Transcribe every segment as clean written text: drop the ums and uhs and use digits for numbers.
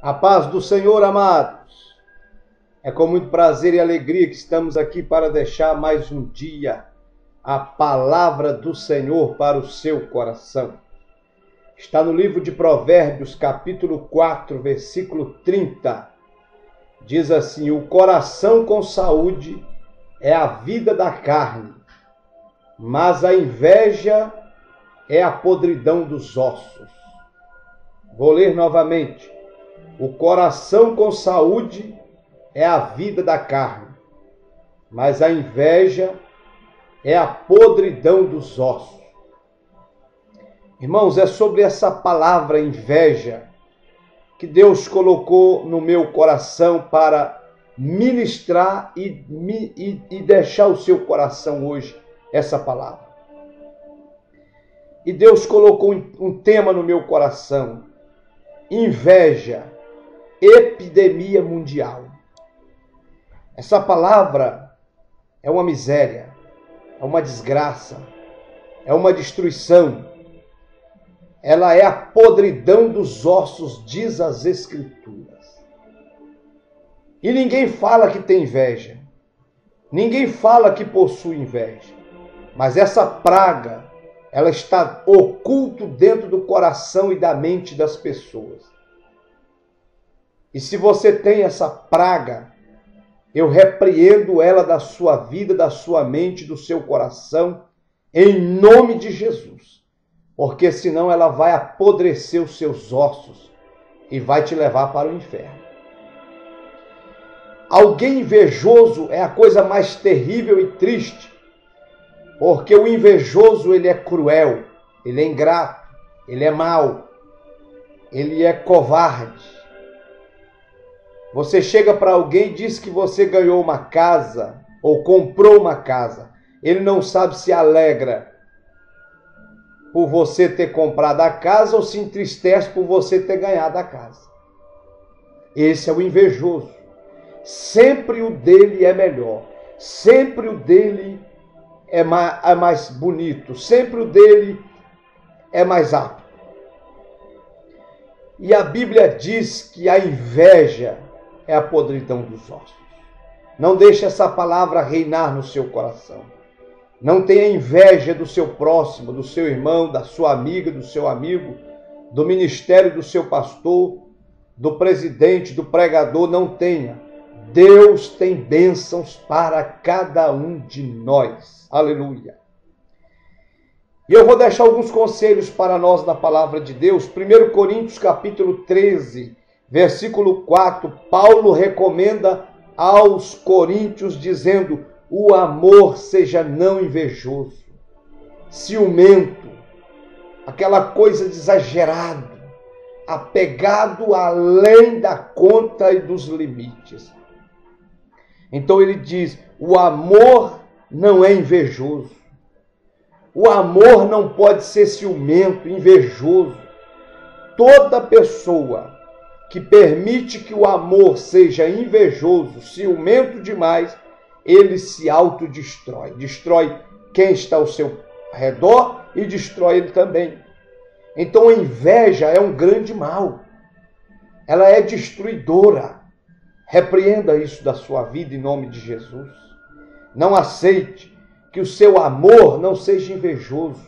A paz do Senhor, amados. É com muito prazer e alegria que estamos aqui para deixar mais um dia a palavra do Senhor para o seu coração. Está no livro de Provérbios, capítulo 4, versículo 30. Diz assim: o coração com saúde é a vida da carne, mas a inveja é a podridão dos ossos. Vou ler novamente. O coração com saúde é a vida da carne, mas a inveja é a podridão dos ossos. Irmãos, é sobre essa palavra inveja que Deus colocou no meu coração para ministrar e deixar o seu coração hoje essa palavra. E Deus colocou um tema no meu coração: inveja, epidemia mundial. Essa palavra é uma miséria, é uma desgraça, é uma destruição. Ela é a podridão dos ossos, diz as Escrituras. E ninguém fala que tem inveja. Ninguém fala que possui inveja. Mas essa praga, ela está oculta dentro do coração e da mente das pessoas. E se você tem essa praga, eu repreendo ela da sua vida, da sua mente, do seu coração, em nome de Jesus. Porque senão ela vai apodrecer os seus ossos e vai te levar para o inferno. Alguém invejoso é a coisa mais terrível e triste, porque o invejoso ele é cruel, ele é ingrato, ele é mau, ele é covarde. Você chega para alguém e diz que você ganhou uma casa ou comprou uma casa. Ele não sabe se alegra por você ter comprado a casa ou se entristece por você ter ganhado a casa. Esse é o invejoso. Sempre o dele é melhor. Sempre o dele é mais bonito. Sempre o dele é mais apto. E a Bíblia diz que a inveja é a podridão dos ossos. Não deixe essa palavra reinar no seu coração. Não tenha inveja do seu próximo, do seu irmão, da sua amiga, do seu amigo, do ministério do seu pastor, do presidente, do pregador. Não tenha. Deus tem bênçãos para cada um de nós. Aleluia. E eu vou deixar alguns conselhos para nós na palavra de Deus. 1 Coríntios capítulo 13, versículo 4, Paulo recomenda aos coríntios dizendo: o amor seja não invejoso, ciumento, aquela coisa de exagerado, apegado além da conta e dos limites. Então ele diz: o amor não é invejoso. O amor não pode ser ciumento, invejoso. Toda pessoa que permite que o amor seja invejoso, ciumento demais, ele se autodestrói. Destrói quem está ao seu redor e destrói ele também. Então a inveja é um grande mal. Ela é destruidora. Repreenda isso da sua vida em nome de Jesus. Não aceite que o seu amor não seja invejoso.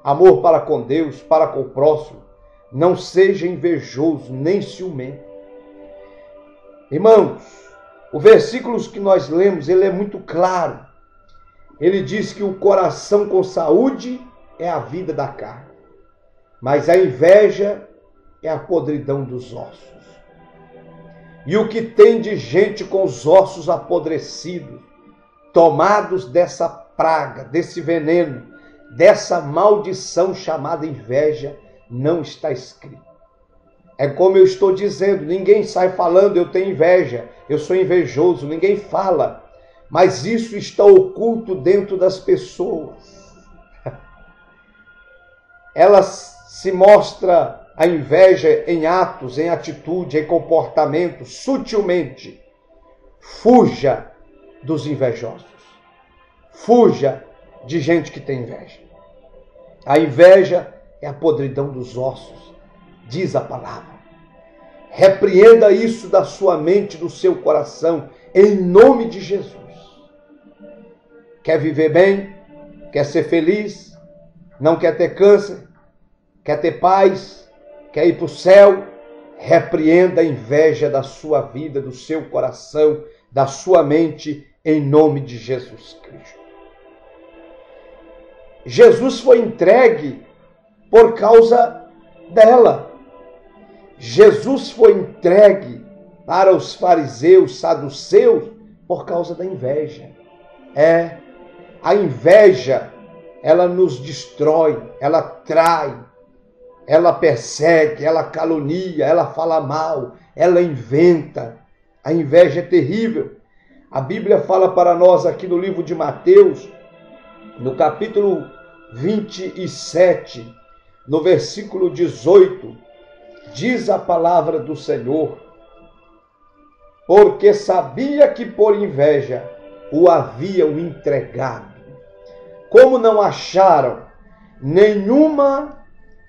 Amor para com Deus, para com o próximo. Não seja invejoso, nem ciumento. Irmãos, o versículo que nós lemos, ele é muito claro. Ele diz que o coração com saúde é a vida da carne, mas a inveja é a podridão dos ossos. E o que tem de gente com os ossos apodrecidos, tomados dessa praga, desse veneno, dessa maldição chamada inveja, não está escrito. É como eu estou dizendo, ninguém sai falando eu tenho inveja, eu sou invejoso, ninguém fala. Mas isso está oculto dentro das pessoas. Ela se mostra a inveja em atos, em atitude, em comportamento, sutilmente. Fuja dos invejosos. Fuja de gente que tem inveja. A inveja é a podridão dos ossos, diz a palavra. Repreenda isso da sua mente, do seu coração, em nome de Jesus. Quer viver bem? Quer ser feliz? Não quer ter câncer? Quer ter paz? Quer ir para o céu? Repreenda a inveja da sua vida, do seu coração, da sua mente, em nome de Jesus Cristo. Jesus foi entregue por causa dela. Jesus foi entregue para os fariseus, saduceus, por causa da inveja. A inveja, ela nos destrói, ela trai, ela persegue, ela calunia, ela fala mal, ela inventa. A inveja é terrível. A Bíblia fala para nós aqui no livro de Mateus, no capítulo 27, no versículo 18, diz a palavra do Senhor: porque sabia que por inveja o haviam entregado. Como não acharam nenhuma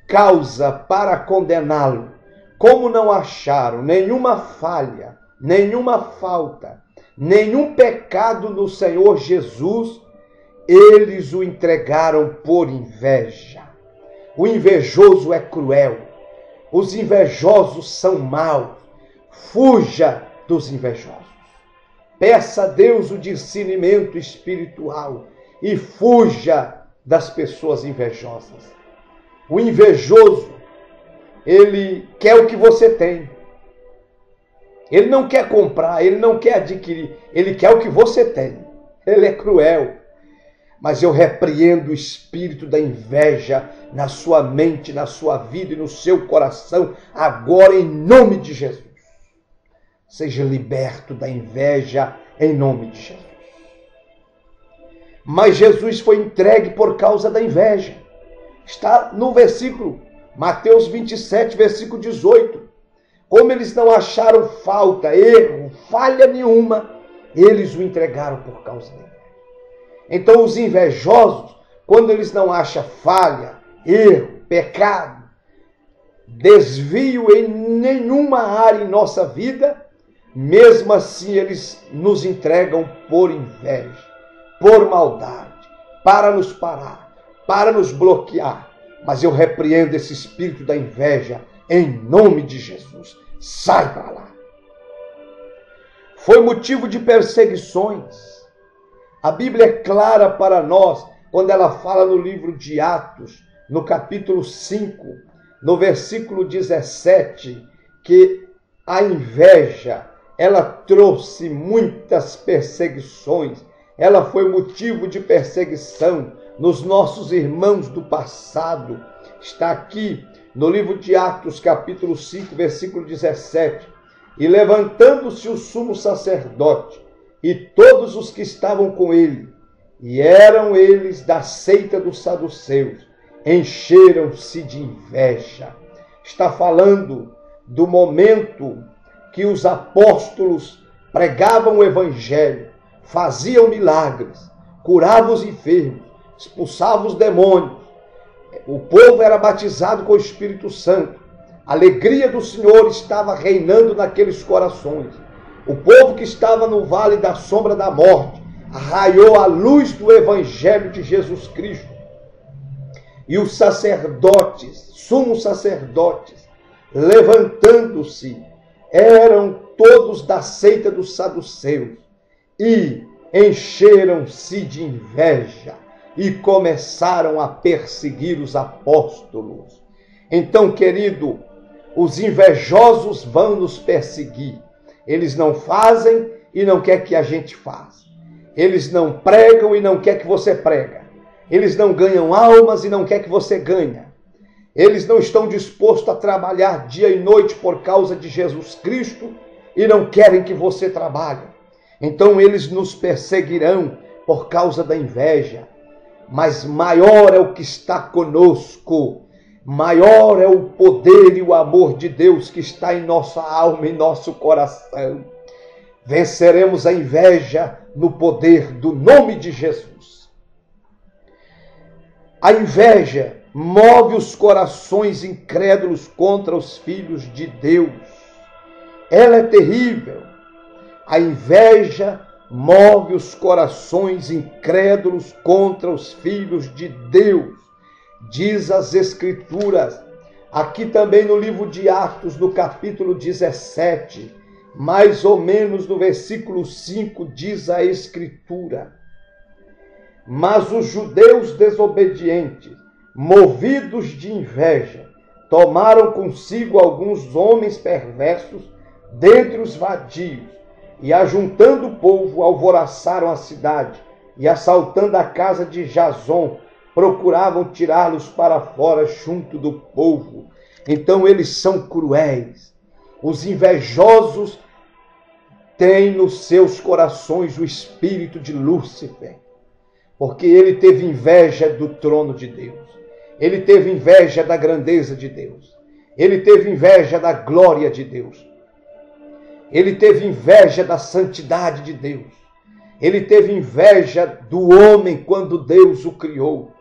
causa para condená-lo, como não acharam nenhuma falha, nenhuma falta, nenhum pecado no Senhor Jesus, eles o entregaram por inveja. O invejoso é cruel. Os invejosos são maus. Fuja dos invejosos. Peça a Deus o discernimento espiritual e fuja das pessoas invejosas. O invejoso, ele quer o que você tem. Ele não quer comprar, ele não quer adquirir, ele quer o que você tem. Ele é cruel. Mas eu repreendo o espírito da inveja na sua mente, na sua vida e no seu coração, agora em nome de Jesus. Seja liberto da inveja em nome de Jesus. Mas Jesus foi entregue por causa da inveja. Está no versículo, Mateus 27, versículo 18. Como eles não acharam falta, erro, falha nenhuma, eles o entregaram por causa da inveja. Então os invejosos, quando eles não acham falha, erro, pecado, desvio em nenhuma área em nossa vida, mesmo assim eles nos entregam por inveja, por maldade, para nos parar, para nos bloquear. Mas eu repreendo esse espírito da inveja em nome de Jesus. Sai para lá. Foi motivo de perseguições. A Bíblia é clara para nós quando ela fala no livro de Atos, no capítulo 5, no versículo 17, que a inveja, ela trouxe muitas perseguições. Ela foi motivo de perseguição nos nossos irmãos do passado. Está aqui no livro de Atos, capítulo 5, versículo 17. E levantando-se o sumo sacerdote e todos os que estavam com ele, e eram eles da seita dos saduceus, encheram-se de inveja. Está falando do momento que os apóstolos pregavam o evangelho, faziam milagres, curavam os enfermos, expulsavam os demônios. O povo era batizado com o Espírito Santo. A alegria do Senhor estava reinando naqueles corações. O povo que estava no vale da sombra da morte raiou a luz do evangelho de Jesus Cristo. E os sacerdotes, sumos sacerdotes, levantando-se, eram todos da seita dos saduceus e encheram-se de inveja e começaram a perseguir os apóstolos. Então, querido, os invejosos vão nos perseguir. Eles não fazem e não querem que a gente faça. Eles não pregam e não querem que você prega. Eles não ganham almas e não querem que você ganhe. Eles não estão dispostos a trabalhar dia e noite por causa de Jesus Cristo e não querem que você trabalhe. Então eles nos perseguirão por causa da inveja. Mas maior é o que está conosco. Maior é o poder e o amor de Deus que está em nossa alma e nosso coração. Venceremos a inveja no poder do nome de Jesus. A inveja move os corações incrédulos contra os filhos de Deus. ela é terrível. A inveja move os corações incrédulos contra os filhos de Deus, diz as Escrituras. Aqui também no livro de Atos, no capítulo 17, mais ou menos no versículo 5, diz a Escritura: mas os judeus desobedientes, movidos de inveja, tomaram consigo alguns homens perversos dentre os vadios, e ajuntando o povo, alvoroçaram a cidade, e assaltando a casa de Jason, procuravam tirá-los para fora junto do povo. Então eles são cruéis. Os invejosos têm nos seus corações o espírito de Lúcifer, porque ele teve inveja do trono de Deus. Ele teve inveja da grandeza de Deus. Ele teve inveja da glória de Deus. Ele teve inveja da santidade de Deus. Ele teve inveja do homem quando Deus o criou.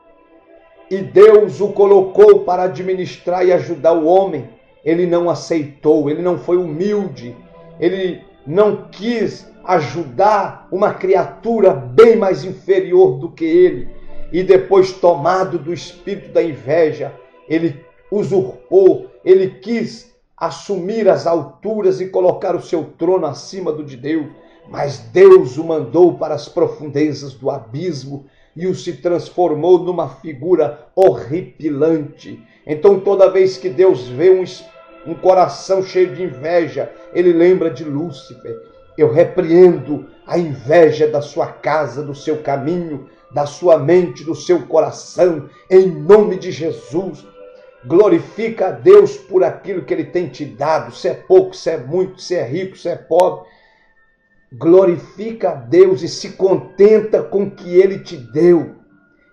E Deus o colocou para administrar e ajudar o homem. Ele não aceitou, ele não foi humilde. Ele não quis ajudar uma criatura bem mais inferior do que ele. E depois, tomado do espírito da inveja, ele usurpou, ele quis assumir as alturas e colocar o seu trono acima do de Deus. Mas Deus o mandou para as profundezas do abismo e o se transformou numa figura horripilante. Então, toda vez que Deus vê um coração cheio de inveja, ele lembra de Lúcifer. Eu repreendo a inveja da sua casa, do seu caminho, da sua mente, do seu coração, em nome de Jesus. Glorifica a Deus por aquilo que ele tem te dado, se é pouco, se é muito, se é rico, se é pobre. Glorifica a Deus e se contenta com o que ele te deu.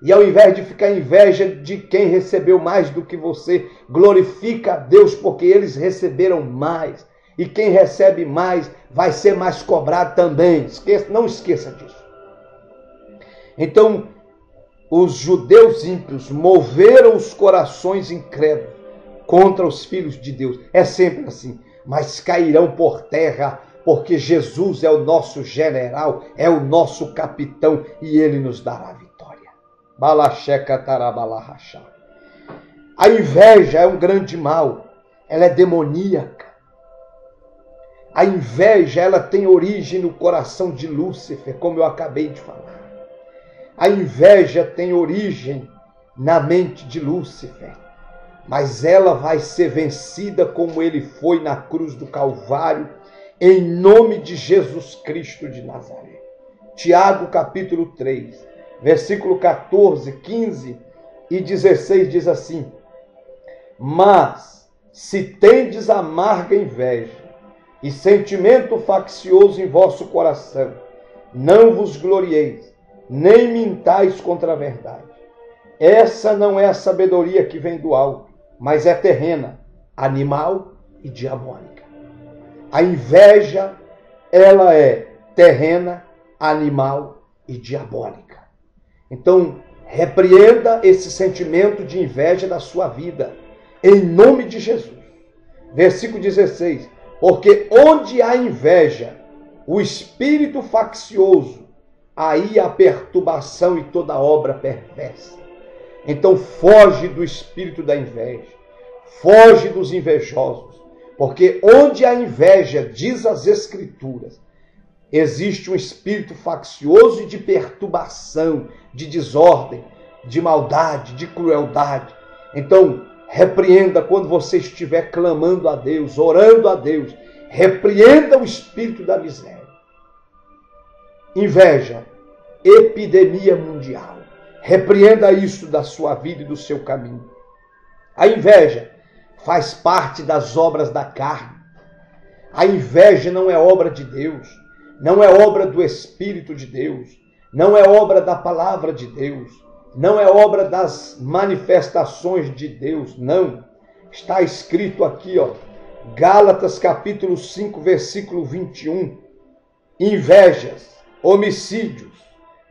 E ao invés de ficar inveja de quem recebeu mais do que você, glorifica a Deus porque eles receberam mais. E quem recebe mais vai ser mais cobrado também. Não esqueça disso. Então, os judeus ímpios moveram os corações incrédulos contra os filhos de Deus. É sempre assim. Mas cairão por terra, porque Jesus é o nosso general, é o nosso capitão e ele nos dará a vitória. Balacheca tarabalahachá. A inveja é um grande mal. Ela é demoníaca. A inveja, ela tem origem no coração de Lúcifer, como eu acabei de falar. A inveja tem origem na mente de Lúcifer, mas ela vai ser vencida como ele foi na cruz do Calvário, em nome de Jesus Cristo de Nazaré. Tiago capítulo 3, versículo 14, 15 e 16 diz assim: mas se tendes amarga inveja e sentimento faccioso em vosso coração, não vos glorieis, nem mintais contra a verdade. Essa não é a sabedoria que vem do alto, mas é terrena, animal e diabólica. A inveja, ela é terrena, animal e diabólica. Então, repreenda esse sentimento de inveja da sua vida, em nome de Jesus. Versículo 16. Porque onde há inveja, o espírito faccioso, aí há perturbação e toda obra perversa. Então foge do espírito da inveja, foge dos invejosos, porque onde há inveja, diz as Escrituras, existe um espírito faccioso e de perturbação, de desordem, de maldade, de crueldade. Então, repreenda quando você estiver clamando a Deus, orando a Deus, repreenda o espírito da miséria. Inveja, epidemia mundial. Repreenda isso da sua vida e do seu caminho. A inveja faz parte das obras da carne. A inveja não é obra de Deus, não é obra do Espírito de Deus, não é obra da palavra de Deus, não é obra das manifestações de Deus, não. Está escrito aqui, Gálatas capítulo 5, versículo 21. Invejas, homicídios,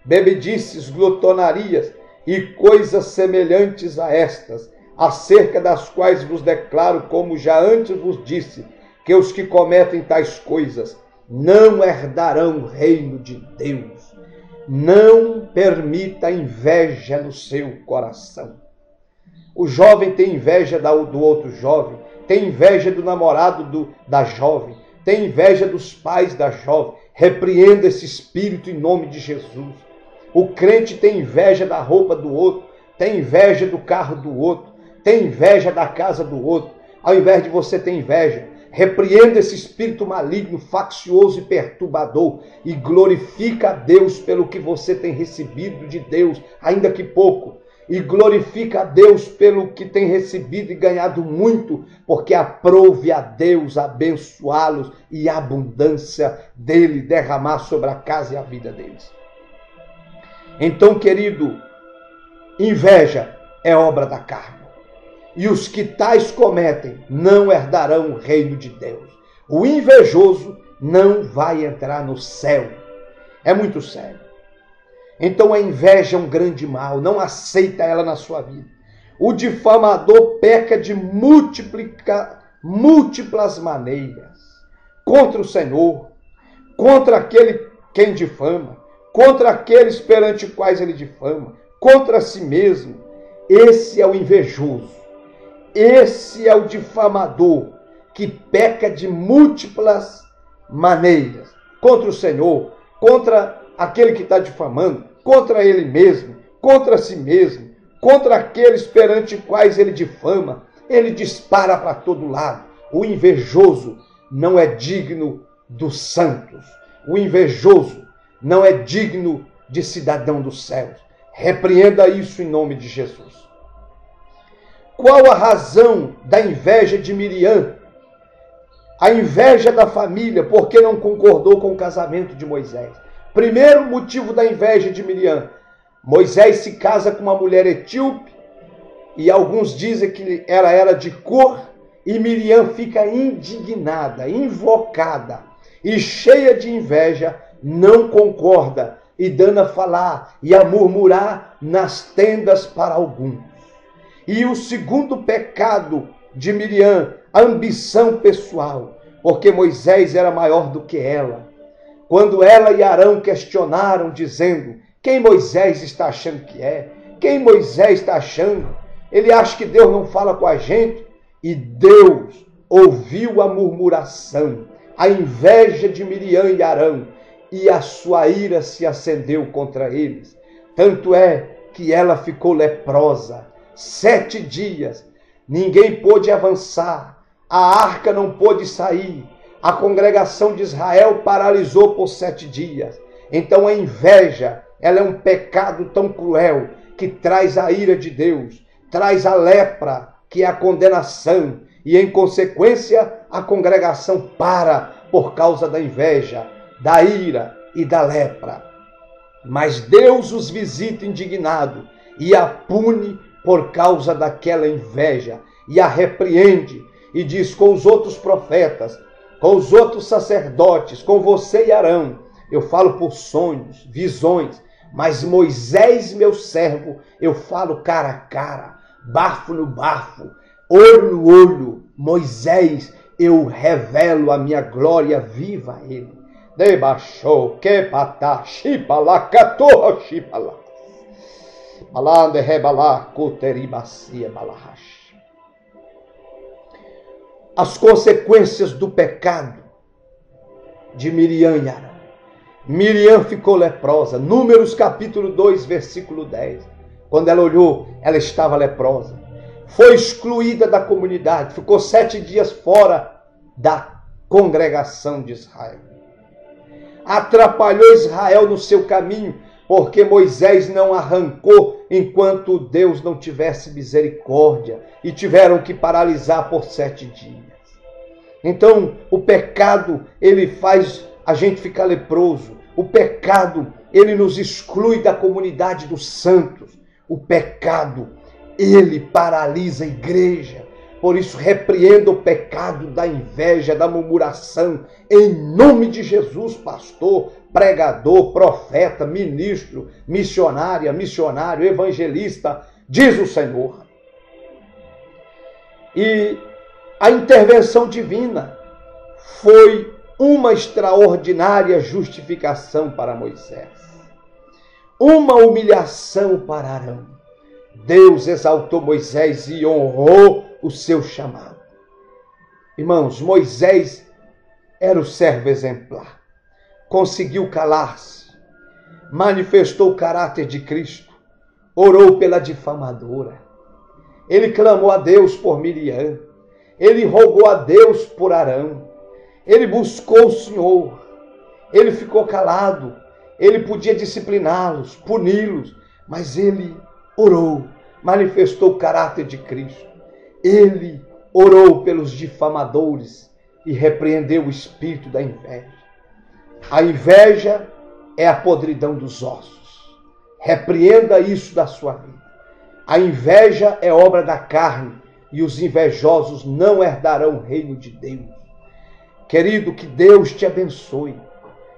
bebedices, glutonarias e coisas semelhantes a estas, acerca das quais vos declaro, como já antes vos disse, que os que cometem tais coisas não herdarão o reino de Deus. Não permita inveja no seu coração. O jovem tem inveja do outro jovem, tem inveja do namorado da jovem, tem inveja dos pais da jovem. Repreenda esse espírito em nome de Jesus. O crente tem inveja da roupa do outro, tem inveja do carro do outro, tem inveja da casa do outro. Ao invés de você ter inveja, repreenda esse espírito maligno, faccioso e perturbador e glorifica a Deus pelo que você tem recebido de Deus, ainda que pouco. E glorifica a Deus pelo que tem recebido e ganhado muito, porque aprove a Deus abençoá-los e a abundância dele derramar sobre a casa e a vida deles. Então, querido, inveja é obra da carne. E os que tais cometem não herdarão o reino de Deus. O invejoso não vai entrar no céu. É muito sério. Então a inveja é um grande mal, não aceita ela na sua vida. O difamador peca de múltiplas maneiras. Contra o Senhor, contra aquele quem difama, contra aqueles perante os quais ele difama, contra si mesmo. Esse é o invejoso. Esse é o difamador que peca de múltiplas maneiras. Contra o Senhor, contra aquele que está difamando, contra ele mesmo, contra si mesmo, contra aqueles perante quais ele difama, ele dispara para todo lado. O invejoso não é digno dos santos. O invejoso não é digno de cidadão dos céus. Repreenda isso em nome de Jesus. Qual a razão da inveja de Miriam? A inveja da família, porque não concordou com o casamento de Moisés. Primeiro motivo da inveja de Miriam. Moisés se casa com uma mulher etíope, e alguns dizem que ela era de cor, e Miriam fica indignada, invocada, e cheia de inveja, não concorda, e dando a falar e a murmurar nas tendas para alguns. E o segundo pecado de Miriam, a ambição pessoal, porque Moisés era maior do que ela. Quando ela e Arão questionaram, dizendo: quem Moisés está achando que é? Quem Moisés está achando? Ele acha que Deus não fala com a gente? E Deus ouviu a murmuração, a inveja de Miriam e Arão, e a sua ira se acendeu contra eles. Tanto é que ela ficou leprosa. 7 dias, ninguém pôde avançar, a arca não pôde sair, a congregação de Israel paralisou por 7 dias. Então a inveja, ela é um pecado tão cruel que traz a ira de Deus, traz a lepra, que é a condenação, e em consequência a congregação para por causa da inveja, da ira e da lepra. Mas Deus os visita indignado e a pune por causa daquela inveja, e a repreende, e diz com os outros profetas, com os outros sacerdotes, com você e Arão, eu falo por sonhos, visões, mas Moisés, meu servo, eu falo cara a cara, bafo no bafo, olho no olho. Moisés, eu revelo a minha glória viva a ele. Debaixou, que patá, xipalá, catorra, xipalá. Malande rebalá, coteribacia, balahash. As consequências do pecado de Miriam e Arão. Miriam ficou leprosa. Números capítulo 2, versículo 10. Quando ela olhou, ela estava leprosa. Foi excluída da comunidade. Ficou 7 dias fora da congregação de Israel. Atrapalhou Israel no seu caminho, porque Moisés não arrancou enquanto Deus não tivesse misericórdia, e tiveram que paralisar por 7 dias. Então, o pecado, ele faz a gente ficar leproso. O pecado, ele nos exclui da comunidade dos santos. O pecado, ele paralisa a igreja. Por isso, repreenda o pecado da inveja, da murmuração, em nome de Jesus, pastor, pregador, profeta, ministro, missionária, missionário, evangelista, diz o Senhor. E a intervenção divina. foi uma extraordinária justificação para Moisés, uma humilhação para Arão. Deus exaltou Moisés e honrou o seu chamado. Irmãos, Moisés era o servo exemplar. Conseguiu calar-se, manifestou o caráter de Cristo, orou pela difamadora. Ele clamou a Deus por Miriam. Ele rogou a Deus por Arão. Ele buscou o Senhor. Ele ficou calado. Ele podia discipliná-los, puni-los, mas ele orou, manifestou o caráter de Cristo. Ele orou pelos difamadores e repreendeu o espírito da inveja. A inveja é a podridão dos ossos. Repreenda isso da sua vida. A inveja é obra da carne e os invejosos não herdarão o reino de Deus. Querido, que Deus te abençoe,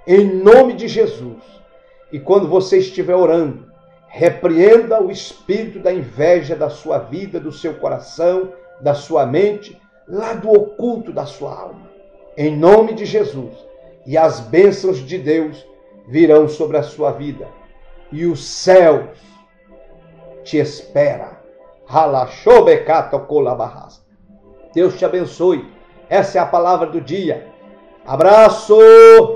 em nome de Jesus. E quando você estiver orando, repreenda o espírito da inveja da sua vida, do seu coração, da sua mente, lá do oculto da sua alma. Em nome de Jesus. E as bênçãos de Deus virão sobre a sua vida. E os céus te espera. Deus te abençoe. Essa é a palavra do dia. Abraço!